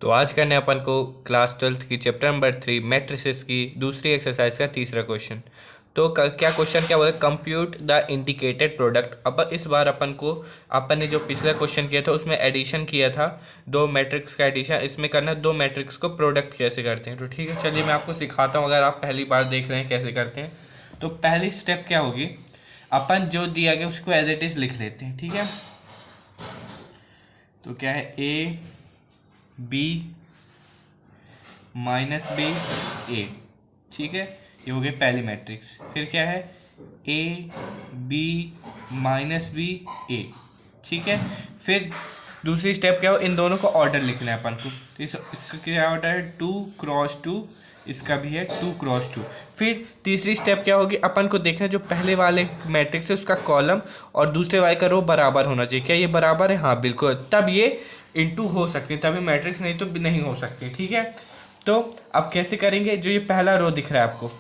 तो आज करने अपन को क्लास 12th की चैप्टर नंबर 3 मैट्रिसेस की दूसरी एक्सरसाइज का तीसरा क्वेश्चन। तो क्या क्वेश्चन क्या बोला, कंप्यूट द इंडिकेटेड प्रोडक्ट। अब इस बार अपन ने जो पिछला क्वेश्चन किया था उसमें एडिशन किया था, दो मैट्रिक्स का एडिशन। इसमें करना दो मैट्रिक्स को प्रोडक्ट कैसे करते हैं। तो ठीक है, चलिए मैं आपको सिखाता हूँ अगर आप पहली बार देख रहे हैं कैसे करते हैं। तो पहली स्टेप क्या होगी, अपन जो दिया गया उसको एज इट इज़ लिख लेते हैं। ठीक है, तो क्या है, ए बी माइनस बी ए। ठीक है, ये हो गई पहली मैट्रिक्स। फिर क्या है, ए बी माइनस बी ए। ठीक है, फिर दूसरी स्टेप क्या हो, इन दोनों को ऑर्डर लिखना है अपन को। तो इसका क्या ऑर्डर है, 2x2, इसका भी है 2x2। फिर तीसरी स्टेप क्या होगी, अपन को देखना जो पहले वाले मैट्रिक्स है उसका कॉलम और दूसरे वाले का रो बराबर होना चाहिए। क्या ये बराबर है? हाँ बिल्कुल, तब ये इनटू हो सकती है, तभी मैट्रिक्स, नहीं तो नहीं हो सकती। ठीक है, तो अब कैसे करेंगे, जो ये पहला रो दिख रहा है आपको,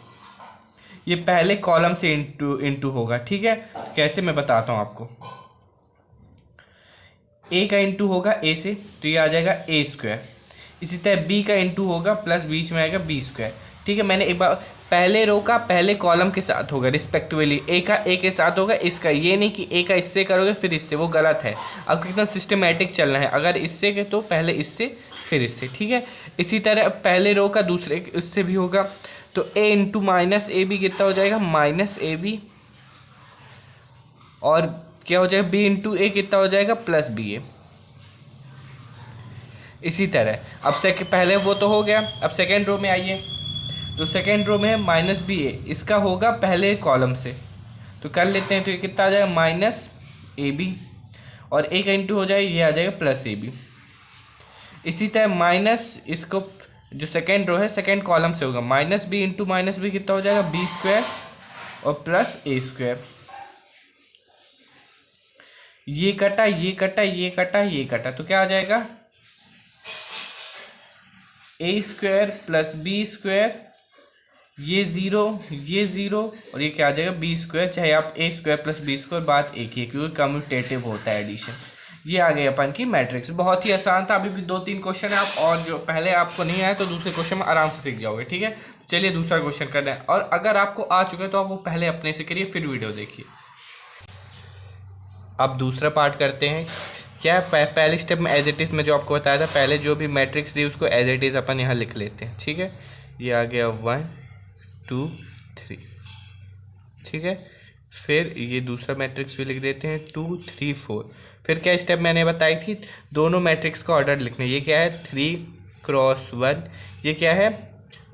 ये पहले कॉलम से इनटू होगा। ठीक है, कैसे मैं बताता हूँ आपको। ए का इंटू होगा ए से, तो ये आ जाएगा ए स्क्वायर। इसी तरह बी का इंटू होगा, प्लस बीच में आएगा बी स्क्वायर। ठीक है, मैंने एक बार पहले रो का पहले कॉलम के साथ होगा रिस्पेक्टिवली, ए का ए के साथ होगा, इसका ये नहीं कि ए का इससे करोगे फिर इससे, वो गलत है। अब कितना सिस्टमेटिक चलना है, अगर इससे के तो पहले इससे फिर इससे। ठीक है, इसी तरह पहले रो का दूसरे इससे भी होगा, तो ए इंटू माइनस ए बी कितना हो जाएगा, माइनस ए बी। और क्या हो जाएगा, बी इंटू ए कितना हो जाएगा, प्लस बी ए। इसी तरह अब पहले वो तो हो गया, अब सेकेंड रो में आइए। तो सेकेंड रो में है माइनस बी ए, इसका होगा पहले कॉलम से, तो कर लेते हैं। तो ये कितना आ जाएगा, माइनस ए बी, और ए का इंटू हो जाएगा, ये आ जाएगा प्लस ए बी। इसी तरह माइनस इसको जो सेकेंड रो है सेकेंड कॉलम से होगा, minus B into minus B कितना हो जाएगा, बी स्क्वायर और प्लस ए स्क्वायर। ये कटा ये कटा ये कटा ये कटा, तो क्या आ जाएगा, ए स्क्वायर प्लस बी स्क्वायर, ये ज़ीरो और ये क्या आ जाएगा, बी स्क्वायर। चाहे आप ए स्क्वायर प्लस बी स्क्वायर, बात एक ही है क्योंकि कम्यूटेटिव होता है एडिशन। ये आ गई अपन की मैट्रिक्स। बहुत ही आसान था, अभी भी 2-3 क्वेश्चन है, आप और जो पहले आपको नहीं आया तो दूसरे क्वेश्चन में आराम से सीख जाओगे। ठीक है, चलिए दूसरा क्वेश्चन करना है, और अगर आपको आ चुके हैं तो आप वो पहले अपने से करिए फिर वीडियो देखिए। अब दूसरा पार्ट करते हैं। क्या पहले स्टेप में एज इट इज़ में जो आपको बताया था, पहले जो भी मैट्रिक्स दी उसको एज इट इज़ अपन यहाँ लिख लेते हैं। ठीक है, ये आ गया 1 2 3। ठीक है, फिर ये दूसरा मैट्रिक्स भी लिख देते हैं 2 3 4। फिर क्या स्टेप मैंने बताई थी, दोनों मैट्रिक्स का ऑर्डर लिखना है। ये क्या है, 3x1, ये क्या है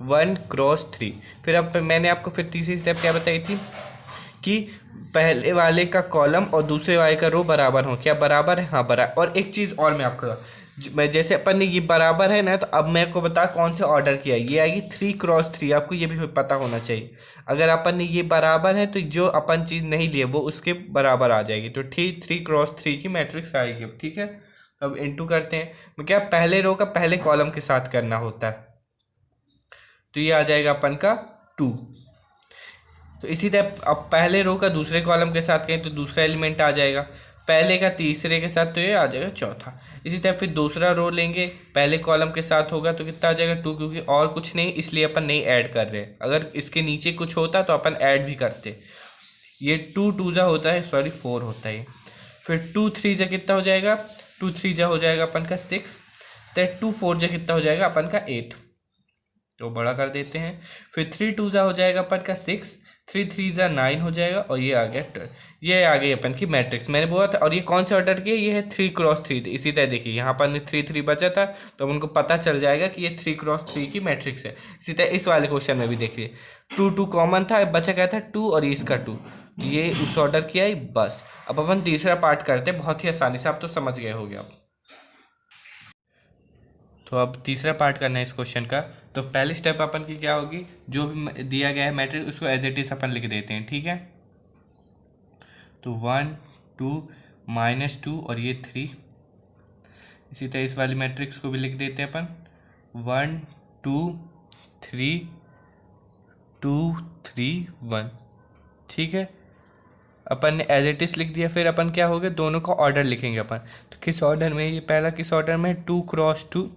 1x3। फिर अब मैंने आपको फिर तीसरी स्टेप क्या बताई थी कि पहले वाले का कॉलम और दूसरे वाले का रो बराबर हो। क्या बराबर है? हाँ बराबर। और एक चीज़ और मैं आपको, मैं जैसे अपन ने ये बराबर है ना, तो अब मेरे को बता कौन से ऑर्डर किया, ये आएगी 3x3। आपको ये भी पता होना चाहिए, अगर अपन ने ये बराबर है तो जो अपन चीज़ नहीं लिए वो उसके बराबर आ जाएगी। तो 3x3 की मैट्रिक्स आएगी। ठीक है, अब इनटू करते हैं। क्या पहले रो का पहले कॉलम के साथ करना होता है, तो ये आ जाएगा अपन का 2। तो इसी तरह अब पहले रो का दूसरे कॉलम के साथ कहें तो दूसरा एलिमेंट आ जाएगा, पहले का तीसरे के साथ तो ये आ जाएगा चौथा। इसी तरह फिर दूसरा रो लेंगे, पहले कॉलम के साथ होगा तो कितना आ जाएगा 2, क्योंकि और कुछ नहीं इसलिए अपन नहीं ऐड कर रहे। अगर इसके नीचे कुछ होता तो अपन ऐड भी करते। ये 2 2 जा होता है, सॉरी 4 होता है। फिर 2 3 जा कितना हो जाएगा, 2 3 जा हो जाएगा अपन का 6। तो 2 4 जा कितना हो जाएगा अपन का 8, तो बड़ा कर देते हैं। फिर 3 2 जा हो जाएगा अपन का 6, 3 3 जा 9 हो जाएगा, और ये आ गया 12। ये आ गई अपन की मैट्रिक्स, मैंने बोला था। और ये कौन से ऑर्डर की है, ये है 3x3। इसी तरह देखिए यहाँ पर 3 3 बचा था, तो उनको पता चल जाएगा कि ये 3x3 की मैट्रिक्स है। इसी तरह इस वाले क्वेश्चन में भी देखिए 2 2 कॉमन था, बचा गया था 2 और ये इसका 2, ये उस ऑर्डर किया है बस। अब अपन तीसरा पार्ट करते हैं, बहुत ही आसानी से, आप तो समझ गए हो गया। तो अब तीसरा पार्ट करना है इस क्वेश्चन का। तो पहली स्टेप अपन की क्या होगी, जो भी दिया गया है मैट्रिक्स उसको एज इट इज अपन लिख देते हैं। ठीक है, तो 1 2 -2 और ये 3। इसी तरह इस वाली मैट्रिक्स को भी लिख देते हैं अपन 1 2 3 2 3 1। ठीक है, अपन ने एज इट इज लिख दिया। फिर अपन क्या हो दोनों का ऑर्डर लिखेंगे अपन। तो किस ऑर्डर में, ये पहला किस ऑर्डर में, 2x2,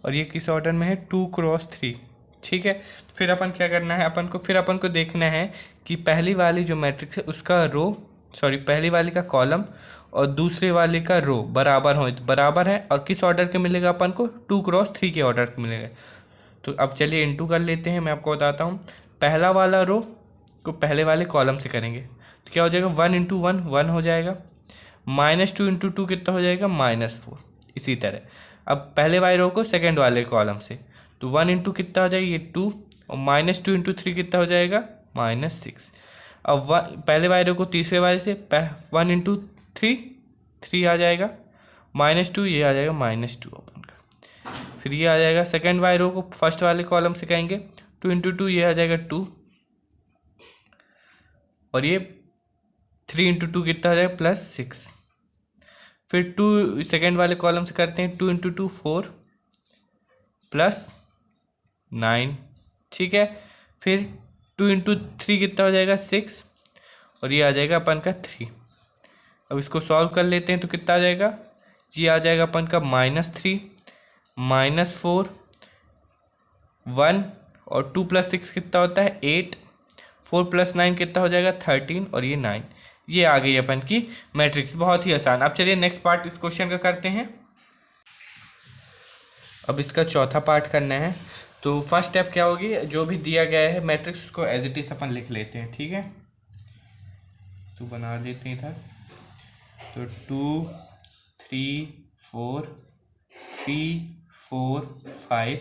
और ये किस ऑर्डर में है, 2×3। ठीक है, फिर अपन क्या करना है, अपन को देखना है कि पहली वाली जो मैट्रिक्स है उसका पहली वाली का कॉलम और दूसरे वाले का रो बराबर हो, बराबर है, और किस ऑर्डर के मिलेगा अपन को, 2×3 के ऑर्डर के मिलेगा। तो अब चलिए इंटू कर लेते हैं, मैं आपको बताता हूँ। पहला वाला रो को पहले वाले कॉलम से करेंगे तो क्या हो जाएगा, 1×1 1 हो जाएगा, -2×2 कितना हो जाएगा, -4। इसी तरह अब पहले वाले रो को सेकेंड वाले कॉलम से, तो 1 कितना हो जाएगा, ये 2, और -2×3 कितना हो जाएगा, -6। अब पहले वाले रो को तीसरे वाले से 1×3 3 आ जाएगा, -2 ये आ जाएगा -2 अपन का। फिर ये आ जाएगा सेकेंड वाले रो को फर्स्ट वाले कॉलम से कहेंगे, 2×2 ये आ जाएगा 2, और ये 3×2 कितना हो जाएगा, +6। फिर 2 सेकेंड वाले कॉलम से करते हैं, 2×2 4 +9। ठीक है, फिर 2×3 कितना हो जाएगा, 6, और ये आ जाएगा अपन का 3। अब इसको सॉल्व कर लेते हैं तो कितना आ जाएगा, ये आ जाएगा अपन का -3 -4 1, और 2 + 6 कितना होता है, 8, 4 + 9 कितना हो जाएगा, 13, और ये 9। ये आ गई अपन की मैट्रिक्स, बहुत ही आसान। अब चलिए नेक्स्ट पार्ट इस क्वेश्चन का करते हैं। अब इसका चौथा पार्ट करना है। तो फर्स्ट स्टेप क्या होगी, जो भी दिया गया है मैट्रिक्स उसको एज इट इज अपन लिख लेते हैं। ठीक है, तो बना देते हैं इधर, तो 2 3 4 3 4 5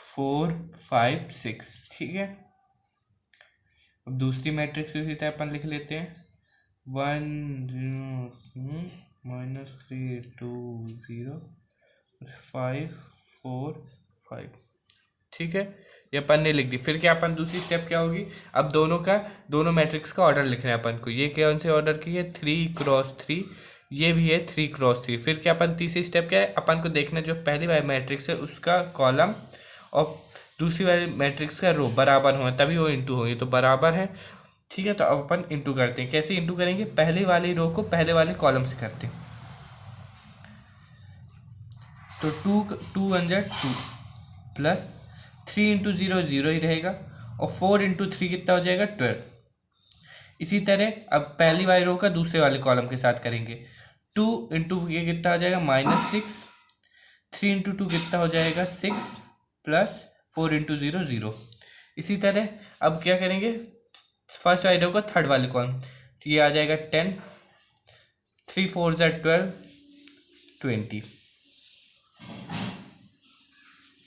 4 5 6। ठीक है, अब दूसरी मैट्रिक्स उसी तरह अपन लिख लेते हैं, 1 0 -3 2 0 5 4 5। ठीक है, ये अपन ने लिख दी। फिर क्या अपन दूसरी स्टेप क्या होगी, अब दोनों मैट्रिक्स का ऑर्डर लिखना है अपन को। ये कौन से ऑर्डर की है, 3×3, ये भी है 3×3। फिर क्या अपन तीसरी स्टेप क्या है, अपन को देखना जो पहली वाली मैट्रिक्स है उसका कॉलम और दूसरी वाली मैट्रिक्स का रो बराबर हो, तभी वो इंटू हो। ये तो बराबर है। ठीक है, तो अब अपन इंटू करते हैं। कैसे इंटू करेंगे, पहली वाली रो को पहले वाले कॉलम से करते हैं, तो 2 1 जा 2 प्लस 3×0 0 ही रहेगा, और 4×3 कितना हो जाएगा, 12। इसी तरह अब पहली वाली रो का दूसरे वाले कॉलम के साथ करेंगे, 2 ये कितना हो जाएगा, -6, 3×2 कितना हो जाएगा, 6 प्लस 4×0 0। इसी तरह अब क्या करेंगे, फर्स्ट वाली रो का थर्ड वाले कॉलम, तो ये आ जाएगा 10, 3 4 जा 12 20।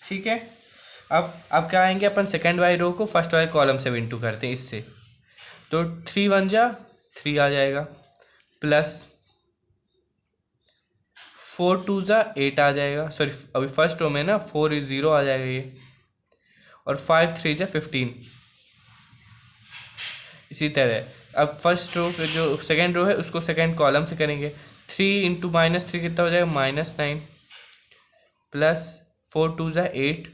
ठीक है, अब क्या आएंगे, अपन सेकेंड वाली रो को फर्स्ट वाले कॉलम से इंटू करते हैं इससे, तो 3 1 जा 3 आ जाएगा, प्लस 4 2 जा 8 आ जाएगा, सॉरी अभी फर्स्ट रो में ना 4 0 आ जाएगा ये, और 5 3 जा 15। इसी तरह अब फर्स्ट रो जो सेकेंड रो है उसको सेकेंड कॉलम से करेंगे, 3 × -3 कितना हो जाएगा, -9, प्लस 4 2 जा 8,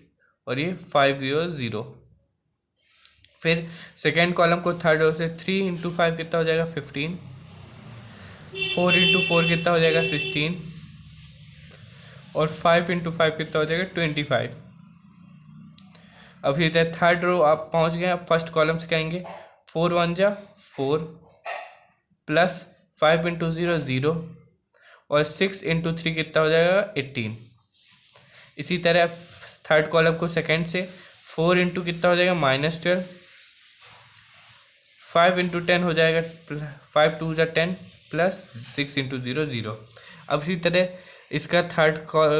और ये 5 0 0। फिर सेकेंड कॉलम को थर्ड रो से 3 × 5 कितना हो जाएगा, 15, 4 × 4 कितना हो जाएगा, 16, और 5 × 5 कितना हो जाएगा, 25। अब इधर थर्ड रो आप पहुंच गए, अब फर्स्ट कॉलम से कहेंगे, 4 1 जा 4, प्लस 5 × 0 0, और 6 × 3 कितना हो जाएगा, 18। इसी तरह थर्ड कॉलम को सेकेंड से 4 × कितना हो जाएगा, -12, 5 × 10 हो जाएगा, 5 2 जा 10, प्लस 6 × 0 0। अब इसी तरह इसका थर्ड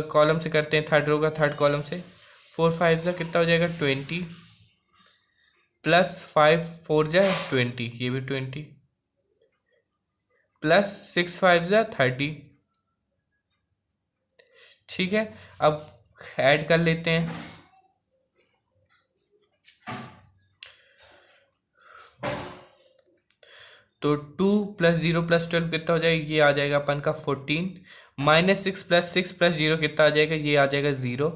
कॉलम से करते हैं, थर्ड रो का थर्ड कॉलम से, 4 5 जा कितना हो जाएगा, 20, प्लस 5 4 जा 20, ये भी 20, प्लस 6 5 जा 30। ठीक है, अब ऐड कर लेते हैं, तो 2 + 0 + 12 कितना हो जाएगा, ये आ जाएगा अपन का 14, -6 + 6 + 0 कितना आ जाएगा, ये आ जाएगा 0।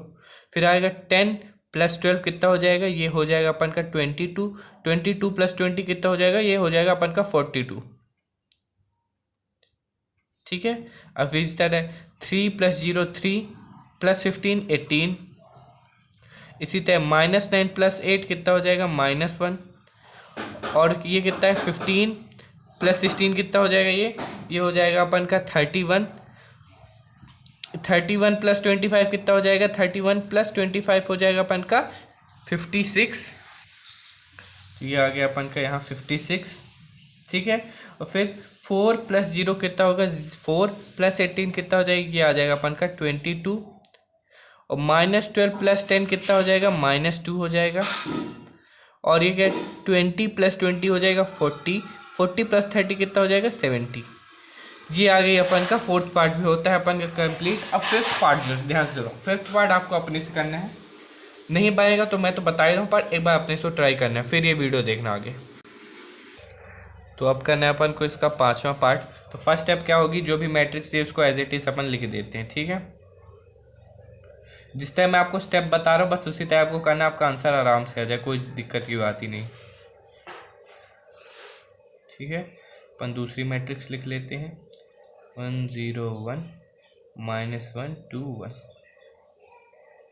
फिर आएगा 10 + 12 कितना हो जाएगा, ये हो जाएगा अपन का 22, 22 + 20 कितना हो जाएगा, ये हो जाएगा अपन का 42। ठीक है, अब इस तरह 3 + 0 3 + 15 18, इसी तरह -9 + 8 कितना हो जाएगा -1, और ये कितना है 15 + 16 कितना हो जाएगा, ये हो जाएगा अपन का 31। 31 + 25 कितना हो जाएगा, 31 + 25 हो जाएगा अपन का 56। ये आ गया अपन का यहाँ 56, ठीक है। और फिर 4 + 0 कितना होगा, 4 + 18 कितना हो जाएगा, ये आ जाएगा अपन का 22। और -12 + 10 कितना हो जाएगा, -2 हो जाएगा। और ये क्या 20 + 20 हो जाएगा 40, 40 + 30 कितना हो जाएगा 70। ये आ गई अपन का फोर्थ पार्ट भी होता है अपन का कंप्लीट। अब फिफ्थ पार्ट जो ध्यान से सुनो, फिफ्थ पार्ट आपको अपने से करना है, नहीं बनेगा तो मैं तो बता ही रहा हूँ, पर एक बार अपने से ट्राई करना है, फिर ये वीडियो देखना आगे। तो अब करना है अपन को इसका पांचवा पार्ट। तो फर्स्ट स्टेप क्या होगी, जो भी मैट्रिक्स है उसको एज इट इज अपन लिख देते हैं, ठीक है। जिस टाइम मैं आपको स्टेप बता रहा हूँ बस उसी टाइप आपको करना, आपका आंसर आराम से आ जाए, कोई दिक्कत की बात ही नहीं, ठीक है। अपन दूसरी मैट्रिक्स लिख लेते हैं 1 0 1 -1 2 1,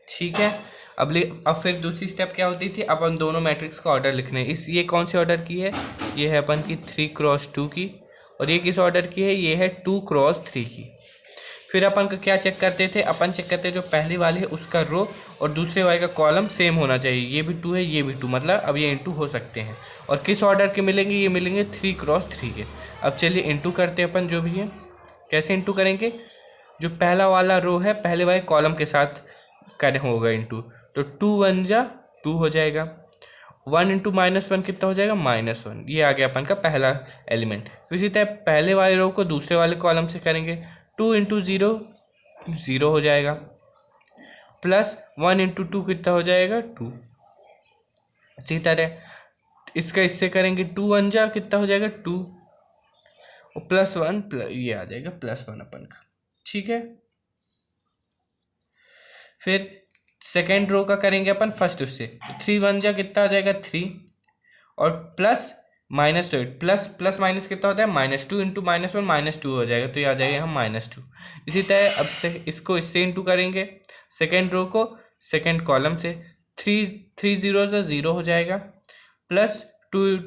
ठीक है। अब फिर दूसरी स्टेप क्या होती थी, अपन दोनों मैट्रिक्स का ऑर्डर लिखने। ये कौन सी ऑर्डर की है, ये है अपन की 3x2 की, और ये किस ऑर्डर की है, ये है 2x3 की। फिर अपन का क्या चेक करते थे, अपन चेक करते जो पहली वाली है उसका रो और दूसरे वाले का कॉलम सेम होना चाहिए, ये भी 2 है ये भी 2, मतलब अब ये इंटू हो सकते हैं। और किस ऑर्डर के मिलेंगे, ये मिलेंगे 3x3 के। अब चलिए इंटू करते हैं अपन जो भी है। कैसे इंटू करेंगे, जो पहला वाला रो है पहले वाले कॉलम के साथ करें होगा इंटू, तो 2 1 जा 2 हो जाएगा। 1 × -1 कितना हो जाएगा, -1। ये आ गया अपन का पहला एलिमेंट। इसी तरह पहले वाले रो को दूसरे वाले कॉलम से करेंगे, 2 × 0 0 हो जाएगा, प्लस 1 × 2 कितना हो जाएगा 2। इसी तरह इसका इससे करेंगे, 2 1 जा कितना हो जाएगा 2, और +1 ये आ जाएगा +1 अपन का, ठीक है। फिर सेकेंड रो का करेंगे अपन फर्स्ट उससे, 3 1 जा कितना आ जाएगा 3, और प्लस -8 प्लस माइनस कितना होता है -2 × -1 -2 हो जाएगा, तो ये आ जाएगा यहाँ -2। इसी तरह अब से इसको इससे इंटू करेंगे, सेकेंड रो को सेकेंड कॉलम से, 3 0 ज़ा 0 हो जाएगा, प्लस 2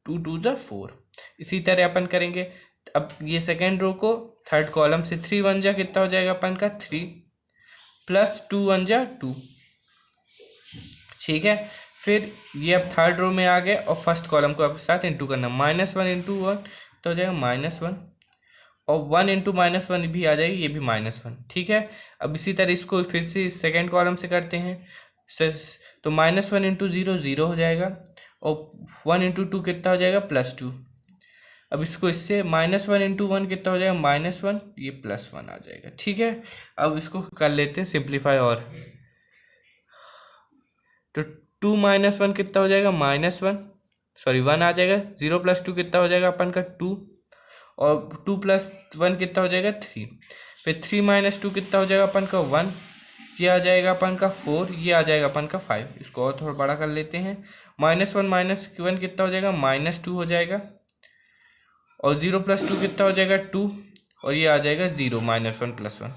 2 ज़ा 4। इसी तरह अपन करेंगे, अब ये सेकेंड रो को थर्ड कॉलम से, 3 1 जा कितना हो जाएगा अपन का 3, प्लस 2 1 जा 2, ठीक है। फिर ये अब थर्ड रो में आ गए और फर्स्ट कॉलम को आपके साथ इंटू करना, -1 × 1 तो हो जाएगा -1, और 1 × -1 भी आ जाएगी, ये भी -1, ठीक है। अब इसी तरह इसको फिर से सेकेंड कॉलम से करते हैं, तो -1 × 0 0 हो जाएगा, और 1 × 2 कितना हो जाएगा +2। अब इसको इससे -1 × 1 कितना हो जाएगा -1, ये +1 आ जाएगा, ठीक है। अब इसको कर लेते हैं सिंप्लीफाई, और तो 2 - 1 कितना हो जाएगा -1, सॉरी 1 आ जाएगा, 0 + 2 कितना हो जाएगा अपन का 2, और 2 + 1 कितना हो जाएगा 3। फिर 3 - 2 कितना हो जाएगा अपन का 1, ये आ जाएगा अपन का 4, ये आ जाएगा अपन का 5। इसको और थोड़ा बड़ा कर लेते हैं, -1 - 1 कितना हो जाएगा -2 हो जाएगा, और 0 + 2 कितना हो जाएगा 2, और ये आ जाएगा 0 -1 + 1।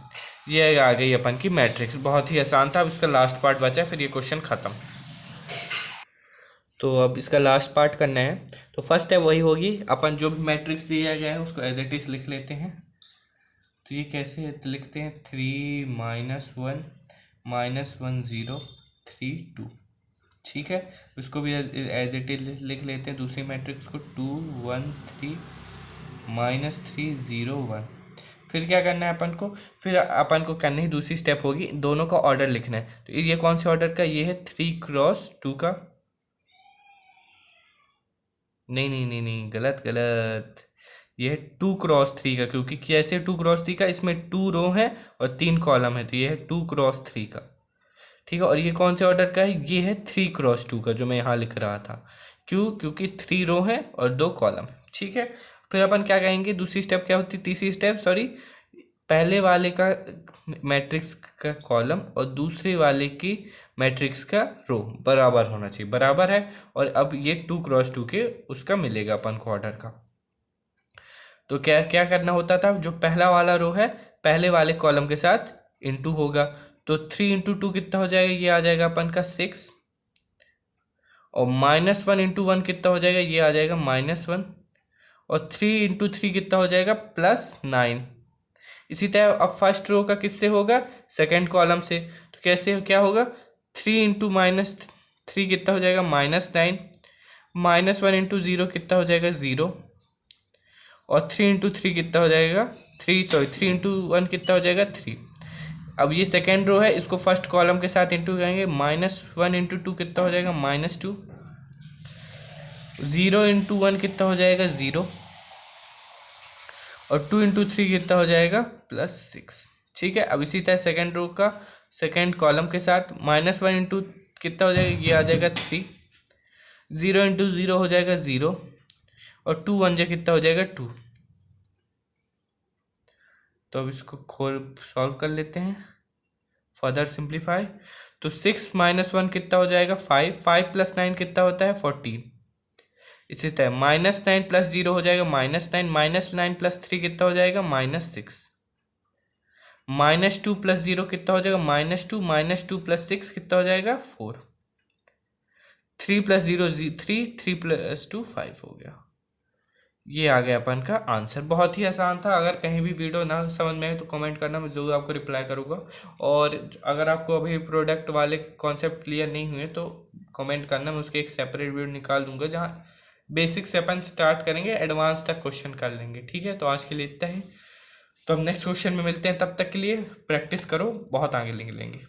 ये आ गई अपन की मैट्रिक्स, बहुत ही आसान था। अब इसका लास्ट पार्ट बचा, फिर ये क्वेश्चन ख़त्म। तो अब इसका लास्ट पार्ट करना है। तो फर्स्ट स्टेप वही होगी, अपन जो भी मैट्रिक्स दिया गया है उसको एज इट इज लिख लेते हैं। तो ये कैसे लिखते हैं, 3 -1 -1 0 3 2, ठीक है। उसको भी एज इट इज लिख लेते हैं दूसरी मैट्रिक्स को, 2 1 3 -3 0 1। फिर क्या करना है अपन को, फिर अपन को करनी ही दूसरी स्टेप होगी, दोनों का ऑर्डर लिखना है। तो ये कौन से ऑर्डर का, ये है 3x2 का, नहीं गलत, ये है 2x3 का, क्योंकि कैसे 2x3 का, इसमें 2 रो है और 3 कॉलम है, तो ये है 2x3 का, ठीक है। और ये कौन से ऑर्डर का है, ये है 3x2 का, जो मैं यहाँ लिख रहा था, क्योंकि 3 रो है और 2 कॉलम है, ठीक है। फिर अपन क्या कहेंगे, दूसरी स्टेप क्या होती है, तीसरी स्टेप सॉरी, पहले वाले का मैट्रिक्स का कॉलम और दूसरे वाले की मैट्रिक्स का रो बराबर होना चाहिए, बराबर है। और अब ये 2x2 के उसका मिलेगा अपन को ऑर्डर का। तो क्या क्या करना होता था, जो पहला वाला रो है पहले वाले कॉलम के साथ इंटू होगा, तो 3 × 2 कितना हो जाएगा, ये आ जाएगा अपन का 6, और -1 × 1 कितना हो जाएगा, ये आ जाएगा -1, और 3 × 3 कितना हो जाएगा, +9। इसी तरह अब फर्स्ट रो का किससे होगा, सेकंड कॉलम से। तो कैसे क्या होगा, 3 × -3 कितना हो जाएगा, -9, -1 × 0 कितना हो जाएगा, 0, और 3 × 3 कितना हो जाएगा, 3 × 1 कितना हो जाएगा, 3। अब ये सेकेंड रो है, इसको फर्स्ट कॉलम के साथ इंटू करेंगे, -1 × 2 कितना हो जाएगा, -2, 0 × 1 कितना हो जाएगा, 0, और 2 × 3 कितना हो जाएगा, +6। ठीक है, अब इसी तरह सेकेंड रो का सेकेंड कॉलम के साथ -1 × कितना हो जाएगा, ये आ जाएगा 3, 0 × 0 हो जाएगा 0, और 2 1 कितना हो जाएगा, 2। तो अब इसको सॉल्व कर लेते हैं, फर्दर सिंप्लीफाई। तो 6 - 1 कितना हो जाएगा, 5, 5 + 9 कितना होता है, 14। इसी तरह -9 + 0 हो जाएगा -9, -9 + 3 कितना हो जाएगा, -6, -2 + 0 कितना हो जाएगा, -2, -2 + 6 कितना हो जाएगा, 4, 3 + 0 3, 3 + 2 5 हो गया। ये आ गया अपन का आंसर। बहुत ही आसान था। अगर कहीं भी वीडियो ना समझ में आए तो कमेंट करना, मैं ज़रूर आपको रिप्लाई करूँगा। और अगर आपको अभी प्रोडक्ट वाले कॉन्सेप्ट क्लियर नहीं हुए तो कमेंट करना, मैं उसके एक सेपरेट वीडियो निकाल दूंगा जहाँ बेसिक से अपन स्टार्ट करेंगे, एडवांस तक क्वेश्चन कर लेंगे। ठीक है, तो आज के लिए इतना ही। तो हम नेक्स्ट क्वेश्चन में मिलते हैं, तब तक के लिए प्रैक्टिस करो, बहुत आगे लेंगे।